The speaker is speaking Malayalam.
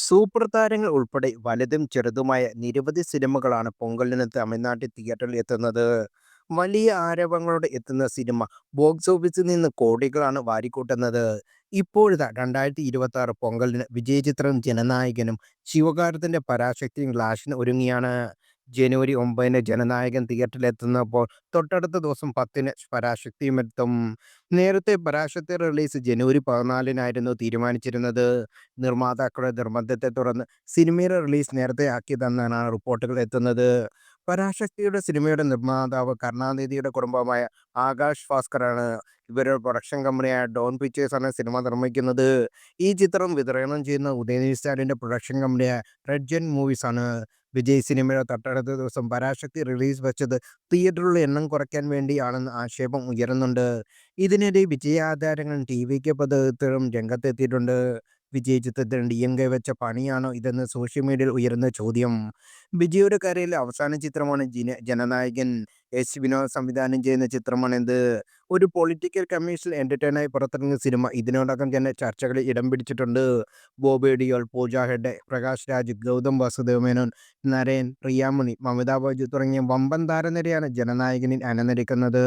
സൂപ്പർ താരങ്ങൾ ഉൾപ്പെടെ വലുതും ചെറുതുമായ നിരവധി സിനിമകളാണ് പൊങ്കലിന് തമിഴ്നാട്ടിൽ തിയേറ്ററിൽ എത്തുന്നത്. വലിയ ആരവങ്ങളോടെ എത്തുന്ന സിനിമ ബോക്സ് ഓഫീസിൽ നിന്ന് കോടികളാണ് വാരിക്കൂട്ടുന്നത്. ഇപ്പോഴിതാ 2026 പൊങ്കലിന് വിജയചിത്രം ജനനായകനും ശിവകാരത്തിന്റെ പരാശക്തിയും ഗ്ലാഷിന് ഒരുങ്ങിയാണ്. ജനുവരി 9 ജനനായകൻ തിയേറ്ററിലെത്തുന്നപ്പോൾ തൊട്ടടുത്ത ദിവസം 10 പരാശക്തിയും എത്തും. നേരത്തെ പരാശക്തി റിലീസ് ജനുവരി 14 തീരുമാനിച്ചിരുന്നത്. നിർമ്മാതാക്കളുടെ നിർബന്ധത്തെ തുടർന്ന് സിനിമയുടെ റിലീസ് നേരത്തെ ആക്കിയതെന്നാണ് റിപ്പോർട്ടുകൾ എത്തുന്നത്. പരാശക്തിയുടെ സിനിമയുടെ നിർമ്മാതാവ് കരുണാനിധിയുടെ കുടുംബമായ ആകാശ് ഭാസ്കറാണ്. ഇവരുടെ പ്രൊഡക്ഷൻ കമ്പനിയായ ഡോൺ പിക്ചേഴ്സാണ് സിനിമ നിർമ്മിക്കുന്നത്. ഈ ചിത്രം വിതരണം ചെയ്യുന്ന ഉദയനിധി സ്റ്റാലിൻ്റെ പ്രൊഡക്ഷൻ കമ്പനിയായ റെഡ് ജെന്റ് മൂവീസ് ആണ്. വിജയ് സിനിമയുടെ തൊട്ടടുത്ത ദിവസം പരാശക്തി റിലീസ് വെച്ചത് തിയേറ്ററുകളുടെ എണ്ണം കുറയ്ക്കാൻ വേണ്ടിയാണെന്ന് ആക്ഷേപം ഉയരുന്നുണ്ട്. ഇതിനിടെ വിജയാധാരങ്ങളും ടി വിക്ക് പദ്ധതികളും രംഗത്തെത്തിയിട്ടുണ്ട്. വിജയ് ചിത്രത്തിന് DMK വെച്ച പണിയാണോ ഇതെന്ന് സോഷ്യൽ മീഡിയയിൽ ഉയരുന്ന ചോദ്യം. വിജയുടെ കരയിലെ അവസാന ചിത്രമാണ് ജനനായകൻ. വിനോദ് സംവിധാനം ചെയ്യുന്ന ചിത്രമാണിത്. ഒരു പൊളിറ്റിക്കൽ കമേഴ്ഷ്യൽ എന്റർടൈനായി പുറത്തിറങ്ങിയ സിനിമ ഇതിനോടകം തന്നെ ചർച്ചകളിൽ ഇടം പിടിച്ചിട്ടുണ്ട്. ബോബി ഡിയോൾ, പൂജ ഹെഗ്ഡെ, പ്രകാശ് രാജ്, ഗൗതം വാസുദേവ് മേനോൻ, നരേൻ, പ്രിയാമണി, മമിത ബൈജു തുടങ്ങിയ വമ്പൻ താരനിരയാണ് ജനനായകനിൽ അണിനിരക്കുന്നത്.